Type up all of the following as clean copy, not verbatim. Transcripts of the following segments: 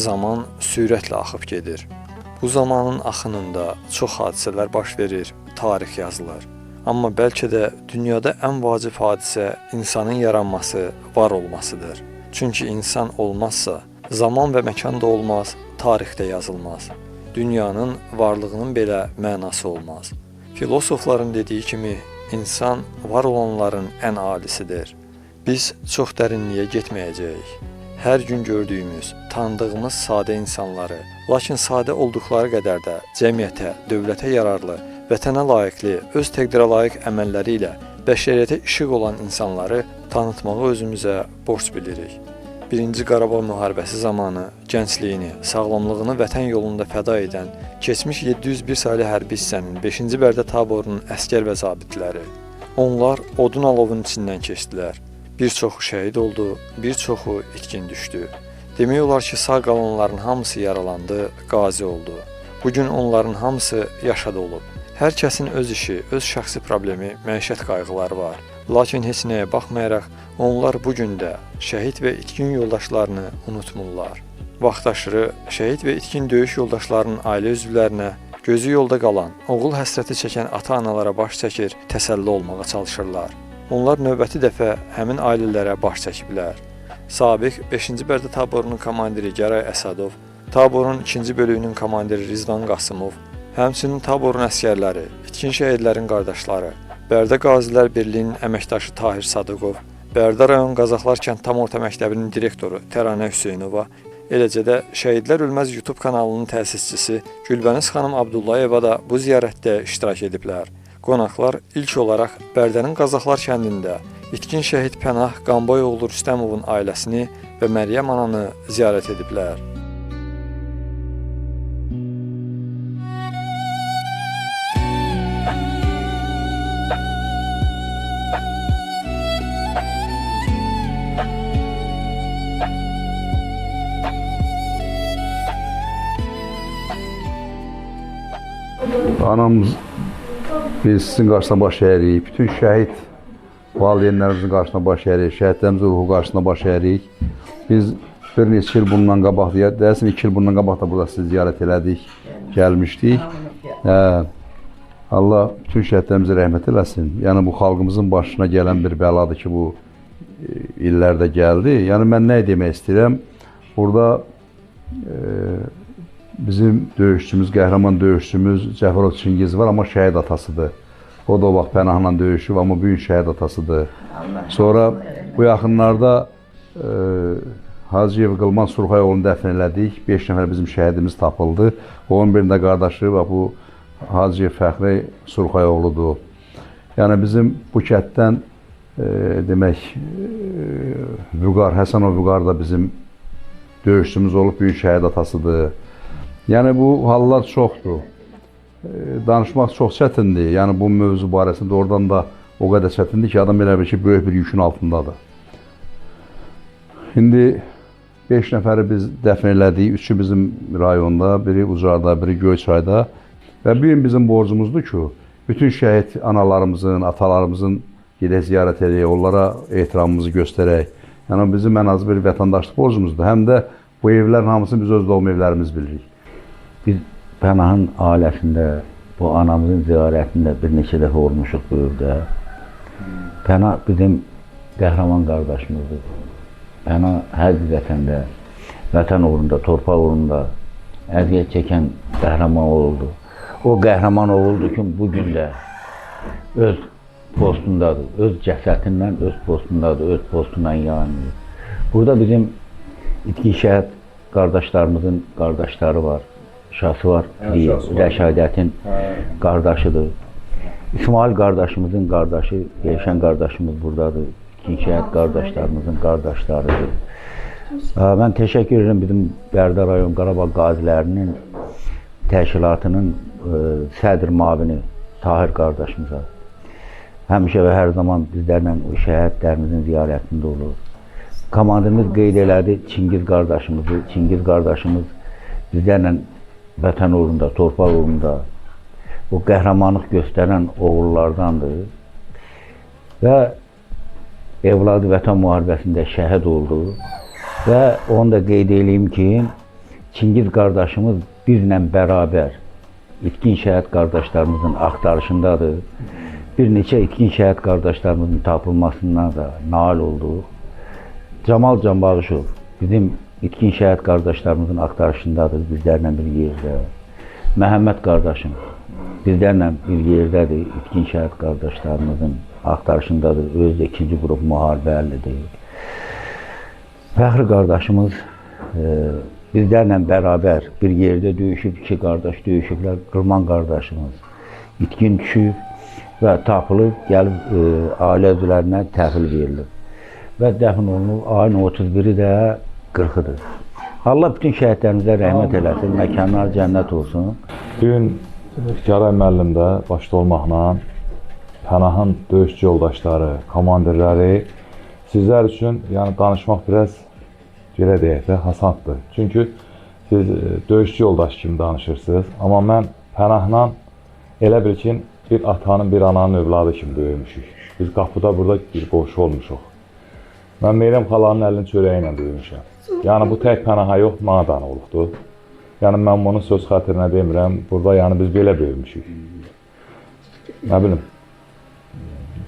zaman sürətlə axıb gedir. Bu zamanın axınında çox hadisələr baş verir, tarix yazılır. Amma bəlkə də dünyada ən vacib hadisə insanın yaranması, var olmasıdır. Çünki insan olmazsa, zaman və məkan da olmaz, tarix də yazılmaz. Dünyanın varlığının belə mənası olmaz. Filosofların dediyi kimi, insan var olanların ən alisidir. Biz çox dərinliyə getməyəcəyik. Hər gün gördüyümüz, tanıdığımız sadə insanları, lakin sadə olduqları qədər də cəmiyyətə, dövlətə yararlı, vətənə layiqli, öz təqdirə layiq əməlləri ilə bəşəriyyətə işıq olan insanları tanıtmağı özümüzə borc bilirik. 1-ci Qarabağ müharibəsi zamanı gəncliyini, sağlamlığını vətən yolunda fəda edən, keçmiş 701 saylı hərbi hissənin 5-ci Bərdə taborunun əskər və zabitləri. Onlar odun alovun içindən keçdilər. Bir çoxu şəhid oldu, bir çoxu itkin düşdü. Demək olar ki, sağ qalanların hamısı yaralandı, qazi oldu. Bugün onların hamısı yaşada olub. Hər kəsin öz işi, öz şəxsi problemi, məişət qayğıları var. Lakin heç nəyə baxmayaraq, onlar bugün də şəhid və itkin yoldaşlarını unutmurlar. Vaxtaşırı şəhid və itkin döyüş yoldaşlarının ailə üzvlərinə, gözü yolda qalan, oğul həsrəti çəkən ata-analara baş çəkir, təsəlli olmağa çalışırlar. Onlar növbəti dəfə həmin ailələrə baş çəkiblər. Sabiq 5-ci Bərdə taborunun komandiri Gəray Əsədov, taborun 2-ci bölüyünün komandiri Rizvan Qasımov, həmçinin taborun əsgərləri, itkin şəhidlərin qardaşları, Bərdə Qazilər Birliyinin əməkdaşı Tahir Sadıqov, Bərdə rayon Qazaxlar kənd tam orta məktəbinin direktoru Təranə Hüseynova, eləcə də Şəhidlər Ölməz YouTube kanalının təsisçisi Gülbəniz xanım Abdullayeva da bu ziyarətdə iştirak ediblər. Qonaqlar ilk olaraq Bərdənin Qazaxlar kəndində itkin şəhid Pənah Qambayoğlu Rüstəmovun ailəsini və Məryəm ananı ziyarət ediblər. Anamız biz sizin qarşısına baş əyirik, bütün şəhid valideynlərimizin qarşısına baş əyirik, şəhidlərimizin ruhu qarşısına baş əyirik. Biz bir neçə il bundan qabaq, deyəsin 2 il bundan qabaq da burada sizi ziyarət elədik, gəlmişdik. Allah bütün şəhidlərimizə rəhmət eləsin. Yəni bu xalqımızın başına gələn bir bəladır ki, bu illərdə gəldi. Yəni mən nə demək istəyirəm? Burada bizim döyüşçümüz, qəhrəman döyüşçümüz Cəfərov Çingiz var, amma şəhid atasıdır. O da o vaxt Pənahla döyüşüb, amma bu gün şəhid atasıdır. Sonra bu yaxınlarda Hacıyev Qılman Surxayoğlu'nu dəfn elədik. 5 nəfər bizim şəhidimiz tapıldı. Onun birində qardaşı və bu Hacıyev Fəxri Surxayoğlu'dur. Yəni bizim bu kətdən demək Vüqar, Həsənov Vüqar da bizim döyüşçümüz olub, büyük şəhid atasıdır. Yəni bu hallar çoxdur. Danışmaq çox çətindir. Yəni bu mövzu barəsində oradan da o qədər çətindir ki, adam elə bir ki, böyük bir yükün altındadır. İndi 5 nəfəri biz dəfn elədik. 3'ü bizim rayonda, biri Ucarda, biri Göyçayda. Və bir gün bizim borcumuzdur ki, bütün şəhid analarımızın, atalarımızın gedək ziyarət edək, onlara ehtiramımızı göstərək. Yəni bizim ən az bir vətəndaşlıq borcumuzdur. Həm də bu evlərin hamısını biz öz doğum evlərimiz bilirik. Biz Pənahın ailəsində, bu anamızın ziyarətində bir neçə dəfə olmuşuq bu evdə. Pənah bizim qəhrəman qardaşımızdır. Pənah həqiqətən də vətən uğrunda, torpaq uğrunda əziyyət çəkən qəhrəman oldu. O qəhrəman oldu ki, bugün də öz postundadır, öz cəsətindən öz postundadır, öz postundan yanır. Burada bizim itkin şəhid qardaşlarımızın qardaşları var. Şahsı var, Rəşadətin qardaşıdır. İsmail qardaşımızın qardaşı, Yeşən qardaşımız buradadır. İtkin şəhid qardaşlarımızın qardaşlarıdır. Mən təşəkkür edirəm bizim Bərdə rayon Qarabağ qazilərinin təşkilatının sədr müavini Tahir qardaşımıza. Həmişə və hər zaman bizlərlə o şəhidlərimizin ziyarətində olur. Komandirimiz qeyd elədi Çingiz qardaşımızı. Çingiz qardaşımız bizlərlə vətən uğrunda, torpaq uğrunda o qəhrəmanlıq göstərən oğullardandır. Və evladı vətən müharibəsində şəhid oldu. Və onu da qeyd edeyim ki, Çingiz qardaşımız bizlə bərabər itkin şəhid qardaşlarımızın axtarışındadır. Bir neçə itkin şəhid qardaşlarımızın tapılmasından da nail olduq. Camal Canbağışov bizim itkin şəhid qardaşlarımızın axtarışındadır, bizlərlə bir yerdə. Məhəmməd qardaşım bizlərlə bir yerdədir, itkin şəhid qardaşlarımızın axtarışındadır, özü də 2-ci qrup müharibə əllidir. Fəxri qardaşımız bizlərlə bərabər bir yerdə döyüşüb, 2 qardaş döyüşüblər. Qırman qardaşımız itkin düşüb və tapılıb, gəlib ailə üzvlərinə təhvil verilib və dəfn olunub. Ayın 31-i də 40-ıdır. Allah bütün şəhidlərimizə rəhmət eləsin, məkanlar cənnət olsun. Bugün Garay müəllimdə başda olmaqla Pənahın döyüşçü yoldaşları, komandirləri sizlər üçün danışmaq biraz belə deyək də hasaddır. Çünki siz döyüşçü yoldaş kimi danışırsınız. Amma mən Pənahla elə bil ki, bir atanın, bir ananın övladı kimi böyümüşük. Biz qapıda burada bir qonşu olmuşuq. Mən Meyrəm xalanın əlinin çörəyi ilə böyümüşəm. Yəni bu tək Pənaha yox, mənə da olubdur. Yəni mən bunu söz xatirinə demirəm. Burada biz belə böyümüşük. Nə bilim,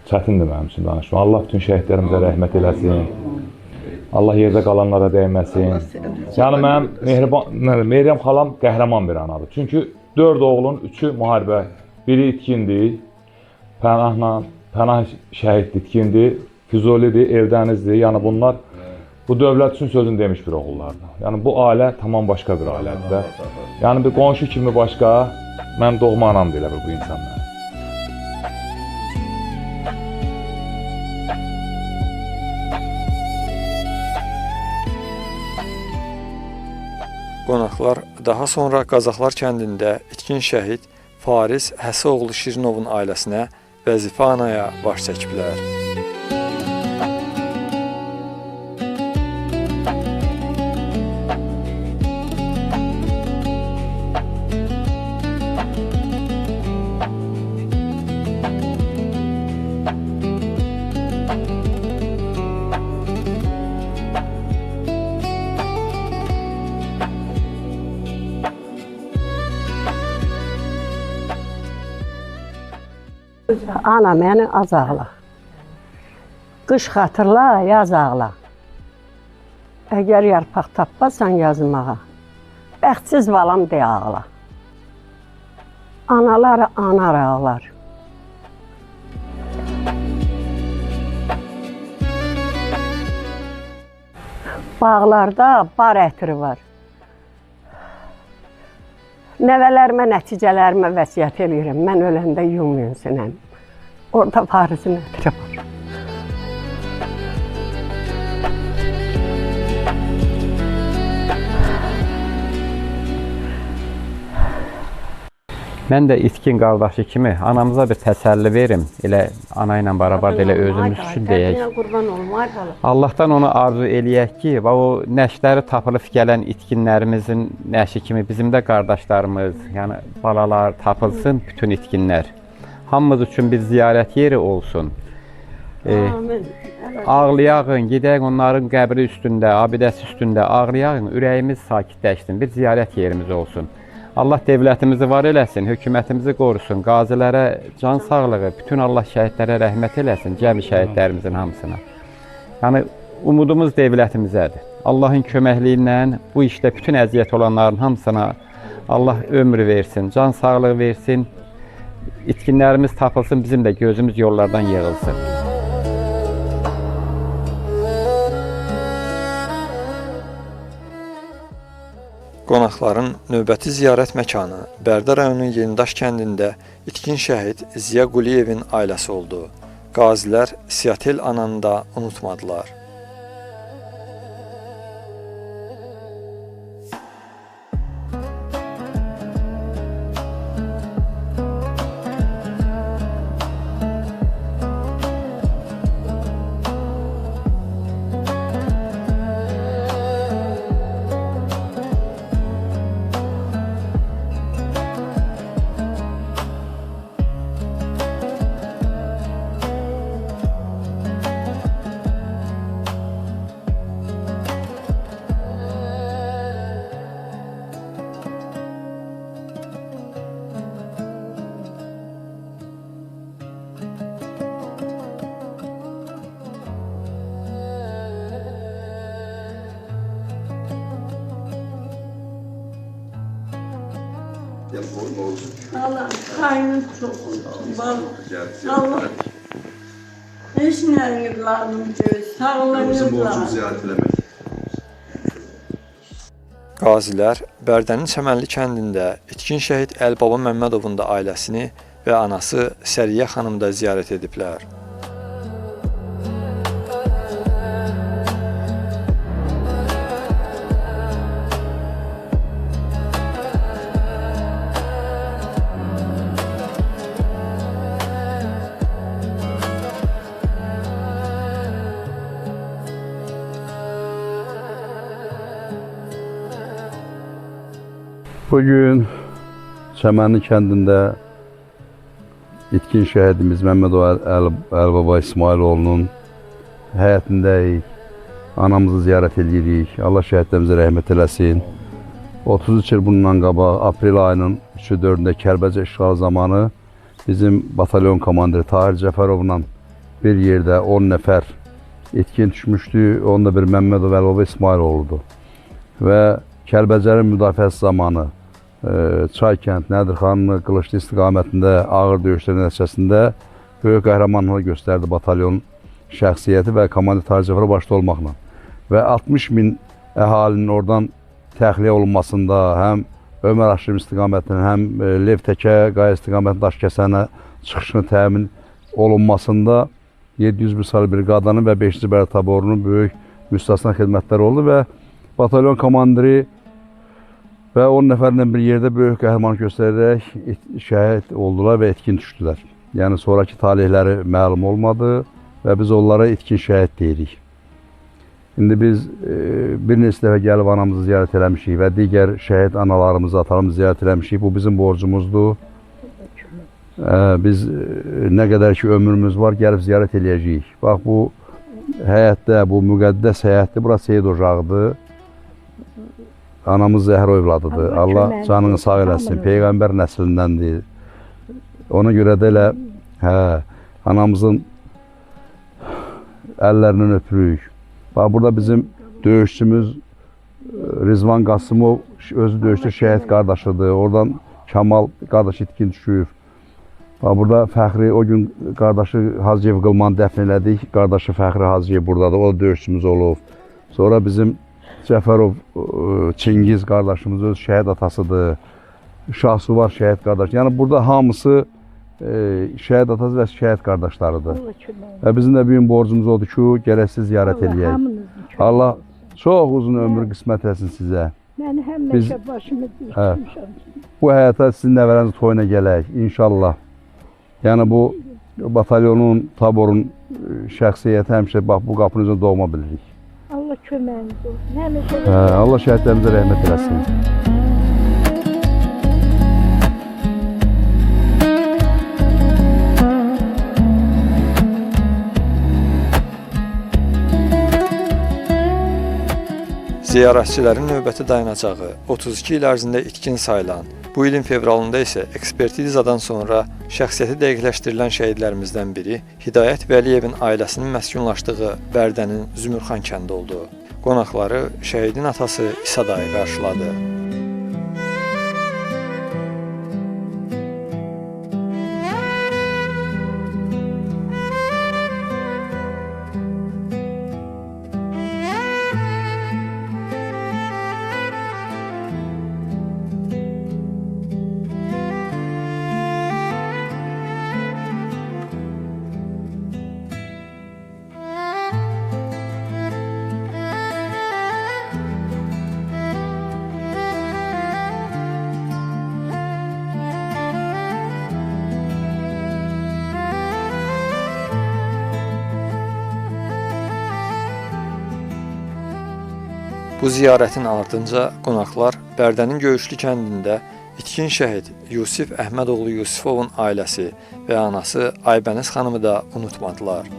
çətindir mənim üçün danışma. Allah bütün şəhidlərimizə rəhmət eləsin. Allah yerdə qalanlara dəyməsin. Yəni mənim Meyrəm xalam qəhrəman bir anadır. Çünki 4 oğlun 3-ü müharibə, biri itkindir, Pənah şəhid itkindir, Füzulidir, Eldənizdir. Yəni bunlar bu dövlət üçün sözünü demiş bir oğullardır. Yəni bu ailə tamam başqa bir ailədir. Yəni bir qonşu kimi başqa, mənim doğma anam da elə bu insanlar. Qonaqlar daha sonra Qazaxlar kəndində itkin şəhid Faris Həsəoğlu Şirinovun ailəsinə vəzifə anaya baş çəkiblər. Ana məni az ağla. Qış xatırla, yaz ağla. Əgər yarpaq tapmasan yazmağa, bəxtsiz balam deyə ağla. Analar anar ağlar. Bağlarda bar ətri var. Nəvələrimə, nəticələrimə vəsiyyət eləyirəm. Mən öləndə yumuyun sinəm. Orada Farisin ətri var. Mən də itkin qardaşı kimi anamıza bir təsəlli verim. Elə ana ilə barabar elə özümüz üçün deyək. Allahdan onu arzu eləyək ki, o nəşləri tapılıb gələn itkinlərimizin nəşi kimi bizim də qardaşlarımız, yəni balalar tapılsın, bütün itkinlər. Hamımız üçün bir ziyarət yeri olsun. Ağlayağın, gedək onların qəbri üstündə, abidəsi üstündə ağlayağın, ürəyimiz sakitləşsin, bir ziyarət yerimiz olsun. Allah devlətimizi var eləsin, hökumətimizi qorusun, qazilərə can sağlığı, bütün Allah şəhidlərə rəhmət eləsin, cəmi şəhidlərimizin hamısına. Yəni, umudumuz devlətimizədir. Allahın köməkliyi ilə bu işdə bütün əziyyət olanların hamısına Allah ömrü versin, can sağlığı versin, itkinlərimiz tapılsın, bizim də gözümüz yollardan yığılsın. Qonaqların növbəti ziyarət məkanı Bərdə rayonunun Yenidaş kəndində itkin şəhid Ziya Quliyevin ailəsi oldu. Qazilər Siyatel ananı da unutmadılar. Allah kaynı çok olsun. Allah hiç neyiniz lazım değil. Sağlığınız lazım. Qazilər Bərdənin Çəmənli kəndində itkin şəhid Əlbaba Məmmədovun da ailəsini və anası Səriyə xanım da ziyarət ediblər. Bugün Çəmənli kəndində itkin şəhidimiz Məmmədov Əlbaba İsmailoğlu'nun həyətindəyik. Anamızı ziyarət edirik. Allah şəhidlərimizə rəhmət eləsin. 33 il bundan qabaq aprel ayının 3-4-də Kəlbəcər işğalı zamanı bizim batalyon komandiri Tahir Cəfərovla bir yerdə 10 nəfər itkin düşmüşdü. Onda bir Məmmədov Əlbaba İsmailoğlu'dur. Və Kəlbəcərin müdafiəsi zamanı Çaykənd, Nədirxanlı, Qılıçlı istiqamətində ağır döyüşlər nəticəsində böyük qəhrəmanlığı göstərdi batalyon şəxsiyyəti və komandir Tahir Cəfərov başda olmaqla. Və 60 min əhalinin oradan təxliyə olunmasında həm Ömər Aşırım istiqamətinin, həm Lev Təkə, Qaya istiqamətinin Daşkəsənə çıxışını təmin olunmasında 701 saylı briqadanın və 5-ci Bərdə taborunun böyük müstəsna xidmətləri oldu və batalyon komandiri və 10 nəfərlə bir yerdə böyük qəhrəmanlıq göstərərək şəhid oldular və etkin düşdülər. Yəni sonraki talihləri məlum olmadı və biz onlara etkin şəhid deyirik. İndi biz bir neçə dəfə gəlib anamızı ziyarət eləmişik və digər şəhid analarımızı, atalarımızı ziyarət eləmişik. Bu bizim borcumuzdur. Biz nə qədər ki ömrümüz var, gəlib ziyarət eləyəcəyik. Bax bu həyətdə, bu müqəddəs həyətdə, burası Seyid ocağıdır. Anamız Zəhra övladıdır. Allah canını sağ eləsin. Peyğəmbər nəslindəndir. Ona görə də elə anamızın əllərindən öpürük. Bax burada bizim döyüşçümüz Rizvan Qasımov özü döyüşdə şəhid qardaşıdır. Oradan Kamal qardaşı itkin düşüb. Bax burada Fəxri o gün qardaşı Hacıyev Qılmanı dəfn elədik. Qardaşı Fəxri Hacıyev buradadır. O da döyüşçümüz olub. Sonra bizim Cəfərov Çingiz qardaşımız öz şəhid atasıdır. Şahsuvar şəhid qardaş. Yəni burada hamısı şəhid atası və şəhid qardaşlarıdır. Və bizim də büyük borcumuz odur ki, gərək siz ziyarət eləyək. Allah çox uzun ömür qismət etsin sizə. Mən həmişə başımı düşmüşəm. Bu həyata sizin nəvərəniz toyuna gələk, inşallah. Yəni bu batalyonun, taborun şəxsiyyəti həmişə bax bu qapının üzrə doğma bilirik. Allah köməyiniz olsun. Həmişə Allah şəhidlərimizə rəhmət eləsin. Ziyarətçilərin növbəti dayanacağı 32 il ərzində itkin sayılan, bu ilin fevralında isə ekspertizadan sonra şəxsiyyəti dəqiqləşdirilən şəhidlərimizdən biri Hidayət Vəliyevin ailəsinin məskunlaşdığı Bərdənin Zümrxan kəndi oldu. Qonaqları şəhidin atası İsa dayı qarşıladı. Bu ziyarətin ardınca qonaqlar Bərdənin Göyüşlü kəndində itkin şəhid Yusif Əhmədoğlu Yusifovun ailəsi və anası Aybəniz xanımı da unutmadılar.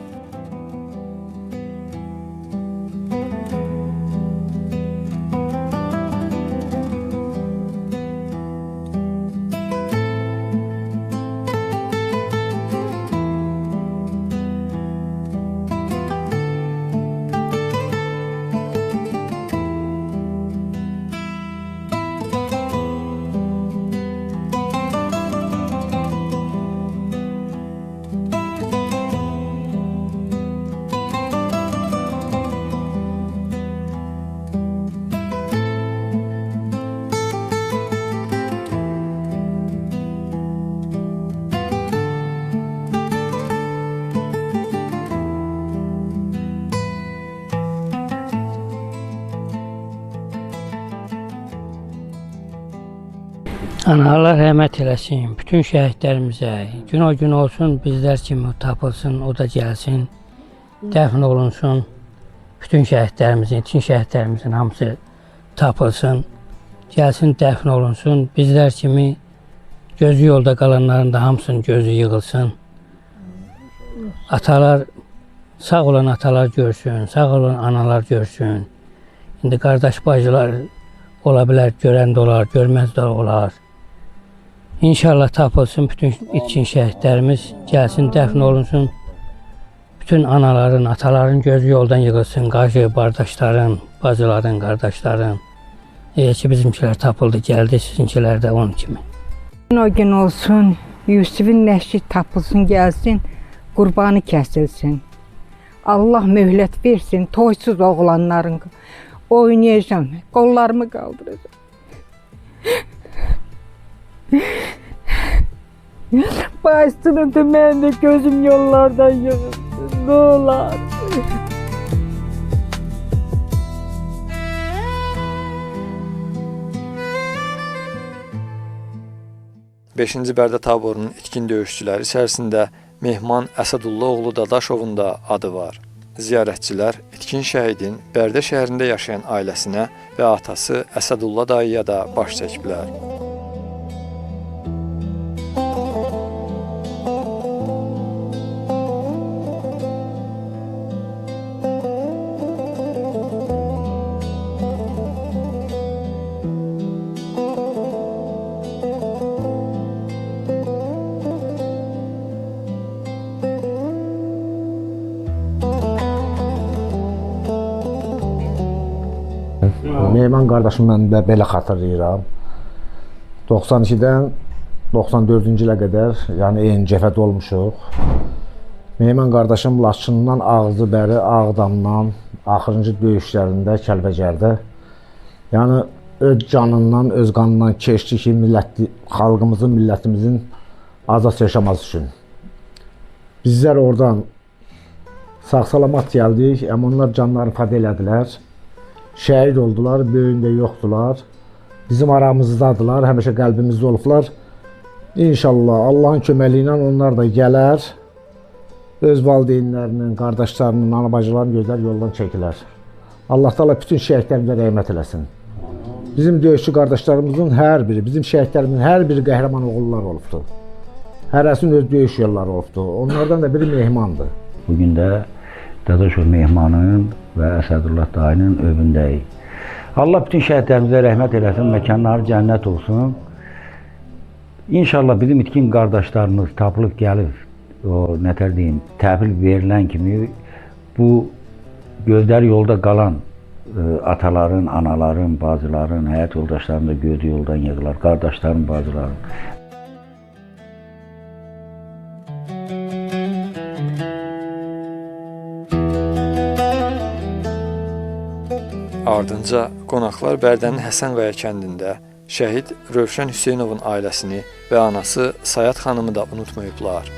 Allah rəhmət eləsin bütün şəhidlərimizə. Gün o gün olsun bizlər kimi tapılsın, o da gəlsin, dəfn olunsun. Bütün şəhidlərimizin, bütün şəhidlərimizin hamısı tapılsın, gəlsin, dəfn olunsun. Bizlər kimi gözü yolda qalanların da hamısının gözü yığılsın. Atalar, sağ olan atalar görsün, sağ olan analar görsün. İndi qardaş bacılar ola bilər, görən də olar, görməz də olar. İnşallah tapılsın bütün itkin şəhidlərimiz, gəlsin, dəfn olunsun. Bütün anaların, ataların gözü yoldan yığılsın, qacı, qardaşların, bacıların, qardaşların. Eğer ki bizimkiler tapıldı, geldi, sizinkiler de onun kimi. O gün olsun, Yusuf'un nəşi tapılsın, gəlsin, qurbanı kəsilsin. Allah möhlət versin, toysuz oğlanların oynayacağım, qollarımı qaldıracağım. Başsınıntı mən də gözüm yollardan yığılsın, ne olar. Beşinci Bərdə taborunun itkin döyüşçüləri içərisində Mehman Əsədullah oğlu Dadaşovun da adı var. Ziyarətçilər itkin şəhidin Bərdə şəhərində yaşayan ailəsinə və atası Əsədullah dayıya da baş çəkiblər. Mehman qardaşım mən də belə xatırlayıram. 92-dən 94-cü ilə qədər, yəni eyni cəbhədə olmuşuq. Mehman qardaşım Laçından Ağzı bəri Ağdamdan axırıncı döyüşlərində Kəlbəcərdə, yəni öz canından, öz qanından keçdi ki, xalqımızın, millətimizin azad yaşaması üçün. Bizlər oradan sağ-salamat gəldik, amma onlar canlarını fəda elədilər. Şəhid oldular, böyündə yoxdular. Bizim aramızdadılar, həmişə qəlbimizdə olublar. İnşallah Allahın köməliyi ilə onlar da gələr. Öz valideynlərinin, qardaşlarının, anabacıların gözlər yoldan çəkilər. Allah Taala bütün şəhidlərimizə rəhmət eləsin. Bizim döyüşçü qardaşlarımızın hər biri, bizim şəhidlərimizin hər biri qəhrəman oğullar olubdur. Hərəsinin öz döyüş yolları olubdur. Onlardan da biri Mehmandır. Bugün də Dadaşov Mehmanın və Əsədullah dayının övündəyik. Allah bütün şəhidlərimizə rəhmət eləsin, məkanları cənnət olsun. İnşallah bizim itkin qardaşlarımız tapılıb gəlir. O, nətər deyim, təhvil verilən kimi bu gözləri yolda qalan ataların, anaların, bacıların, həyat yoldaşlarının da gözü yoldan yığılar, qardaşların, bacıların. Ardınca qonaqlar Bərdənin Həsənqaya kəndində şəhid Rövşən Hüseynovun ailəsini və anası Sayat xanımı da unutmayıblar.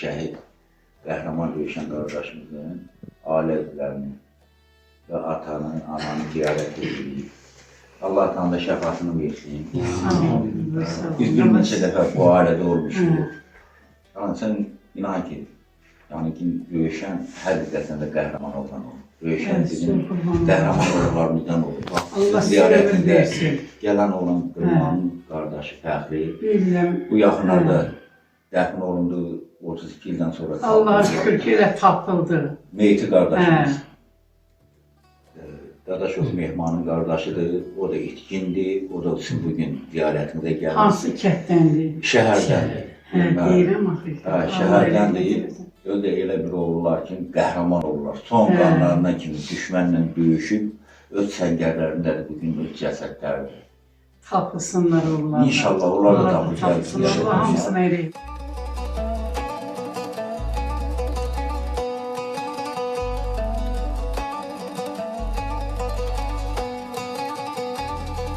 Şəhid, qəhrəman döyüşən qardaşımızın ailə üzvlərini və atanı, ananı ziyarət edirik. Allah Teala şəfaatını versin. Biz bir neçə dəfə bu ailədə olmuşuq. Yəni sən inan ki, yəni ki, döyüşən həqiqətən də qəhrəman olan olur. Döyüşən bizim qəhrəman oğullarımızdan olur. Allah ziyarətində gələn olan qırmanın qardaşı Fəxri, bu yaxınlarda dəfn olundu. 32 ildən sonra Allah'a şükür ki elə tapıldı. Meyti qardaşımız. Dadaşov Mehmanın qardaşıdır. O da itkindir. O da bugün ziyarətimizə gəldi. Hansı kətdəndir? Şəhərdəndir. Deyirəm axı. Şəhərdəndir. Öyle elə bir oğullar ki, qəhrəman olurlar. Son qanlarına kimi düşmənlə döyüşüb, öz səngərlərində də bugün öz cəsədlərdir. Tapılsınlar onlar. İnşallah onlar da tapılacaq. Allah hamısını eləyib.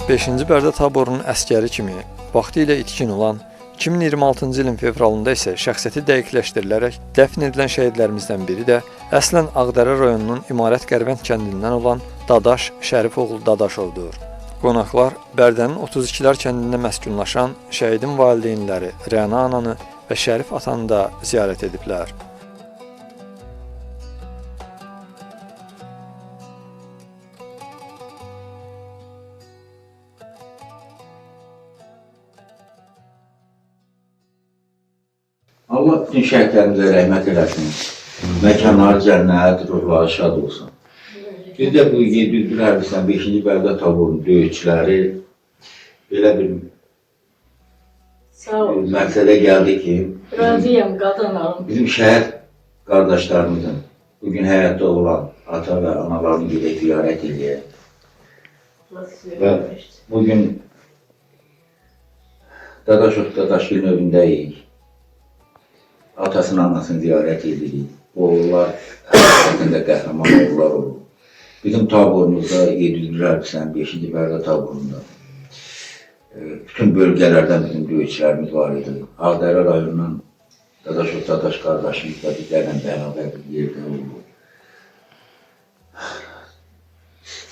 5-ci Bərdə taborunun əskəri kimi vaxtilə itkin olan 2026-cı ilin fevralında isə şəxsiyyəti dəqiqləşdirilərək dəfn edilən şəhidlərimizdən biri də əslən Ağdərə rayonunun İmarət Qərvənd kəndindən olan Dadaş Şərifoğlu Dadaşovdur. Qonaqlar Bərdənin 32-lər kəndində məskunlaşan şəhidin valideynləri Rəna ananı və Şərif atanı da ziyarət ediblər. Allah bütün şəhidlərimizə rəhmət eləsin. Məkanları cənnət, ruhları şad olsun. Biz də bu 701 hərbisən 5-ci Bərdə taborunun döyüşçüləri belə bir məqsədə gəldi ki, bizim şəhid qardaşlarımızın bugün həyatda olan ata və analarını gedək ziyarət edək. Və bugün Dadaşgilin evindəyik. Atasının, anasını ziyarət edirik. Oğullar hərəkətində qəhrəman oğullar olur. Bizim taborumuzda 701 hərbisən 5-ci Bərdə taborunda bütün bölgələrdən bizim döyüşçülərimiz var idi. Ağdərə rayonundan Dadaş qardaşımız da bizlərlə bərabər bir yerdə oldu.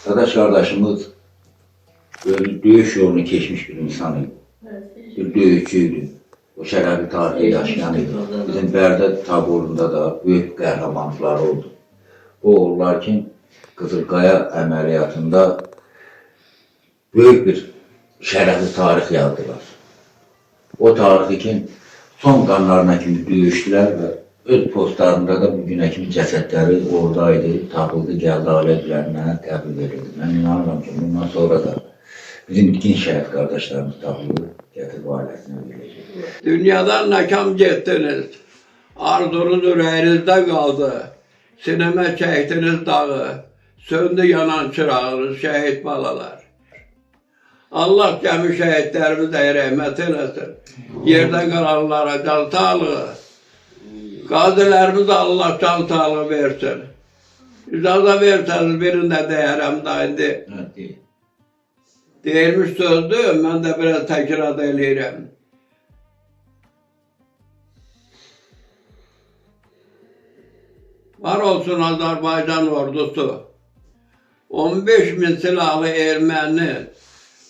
Dadaş qardaşımız döyüş yolunu keçmiş bir insan idi. Bir döyüşçüydü. O şərəfi tarixi yaşayan idi. Bizim Bərdə taborunda da böyük qəhrəmanlıqları oldu. O oğullar ki, Qızılqaya əməliyyatında böyük bir şərəfi tarix yazdılar. O tarixi ki, son qanlarına kimi döyüşdülər və öz postlarında da bugünə kimi cəsədləri oradaydı, tapıldı, gəldi ailə üzərinə qəbul verildi. Mən inanıram ki, bundan sonra da bizim itkin şəhid qardaşlarımız tapılır, gətirib ailəsinə verəcək. Dünyadan nakam getdiniz, arzunuz ürəyinizdə qaldı, sinəmə çəkdiniz dağı, söndü yanan çırağınız, şəhid balalar. Allah gəmi şəhidlərimizə rəhmət eləsin, yerdə qalanlara can sağlığı, qazilərimiz Allah can sağlığı versin. İcazə versəniz birində deyərəm da indi. Deyilmiş sözdür, mən də biraz təkrar eləyirəm. Var olsun Azərbaycan ordusu, 15.000 silahlı erməni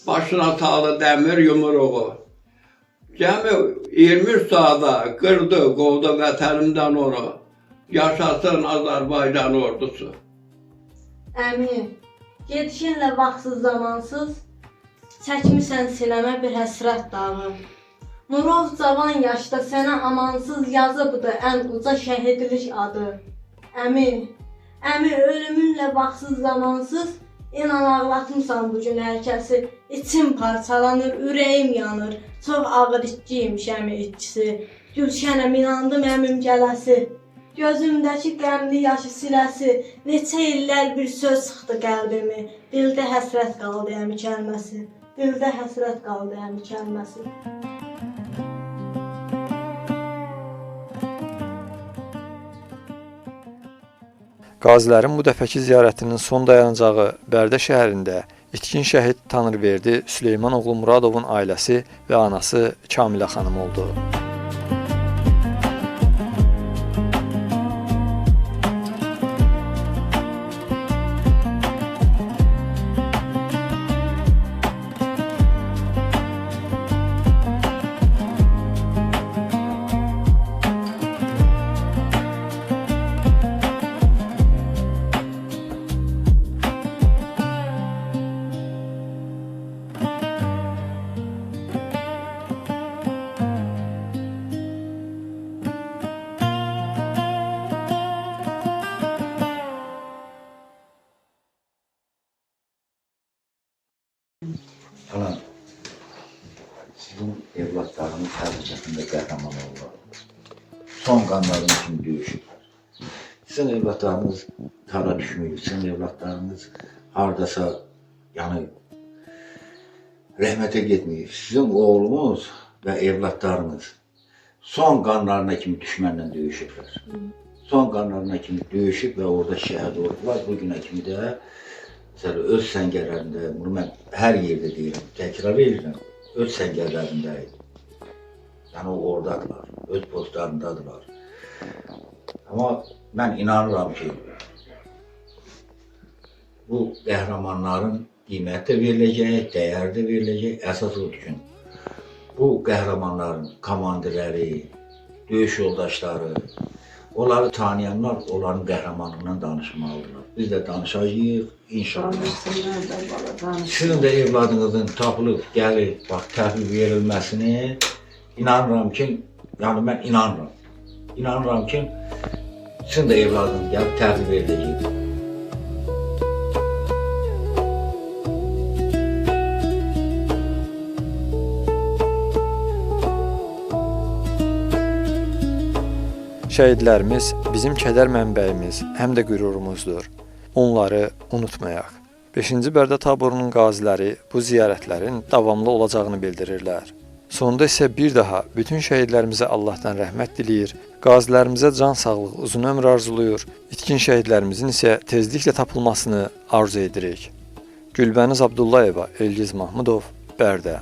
başına saldı dəmir yumruğu. Cəmi 23 saata qırdı, qovdu vətənimdən onu. Yaşasın Azərbaycan ordusu. Əmin, gedişinlə vaxtsız zamansız, çəkmisən sinəmə bir həsrət dağı. Murov cavan yaşda sənə amansız yazıbdı ən uca şəhidlik adı. Əmi, ölümünlə vaxtsız zamansız, inan ağlatmısan bugün hər kəsi. İçim parçalanır, ürəyim yanır, çox ağır itciymiş əmi itçisi. Gülşənəm, inandım əmim gələsi. Gözümdəki qəmli yaşı siləsi, neçə illər bir söz sıxdı qəlbimi. Dildə həsrət qaldı əmi kəlməsi, dildə həsrət qaldı əmi kəlməsi. Qazilərin bu dəfəki ziyarətinin son dayanacağı Bərdə şəhərində itkin şəhid Tanrıverdi Süleyman oğlu Muradovun ailəsi və anası Kamilə xanım oldu. Falan, sizin evlatlarınız həqiqətində qəhrəman olurlar. Son qanların kimi döyüşürlər. Sizin evlatlarınız tara düşmür, sizin evlatlarınız haradasa, yəni rəhmətə getməyib. Sizin oğlunuz və evlatlarınız son qanlarına kimi düşmənlə döyüşürlər. Son qanlarına kimi döyüşüb və orada şəhid oldular. Bugünə kimi də Mesela öz səngərlərində, bunu mən hər yerdə deyirəm, təkrar edirəm, öz səngərlərindəyim. Yəni o oradadılar, öz postlarındadılar. Amma mən inanıram ki, bu qəhrəmanların qiymət də veriləcək, dəyər də veriləcək. Əsas odur ki, bu qəhrəmanların komandirləri, döyüş yoldaşları, onları tanıyanlar onların qəhrəmanlığından danışmalıdırlar. Biz də danışacağıq, inşallah. Sizin də evladınızın tapılıb, gəlib, bax, təhvil verilməsini inanıram ki, yəni mən inanıram. İnanıram ki, sizin də evladınız gəlib təhvil veriləcək. Şəhidlərimiz bizim kədər mənbəyimiz, həm də qürurumuzdur. Onları unutmayaq. 5-ci Bərdə taborunun qaziləri bu ziyarətlərin davamlı olacağını bildirirlər. Sonda isə bir daha bütün şəhidlərimizə Allahdan rəhmət diləyir, qazilərimizə can sağlıq, uzun ömür arzuluyur, itkin şəhidlərimizin isə tezliklə tapılmasını arzu edirik. Gülbəniz Abdullayeva, Elgiz Mahmudov, Bərdə.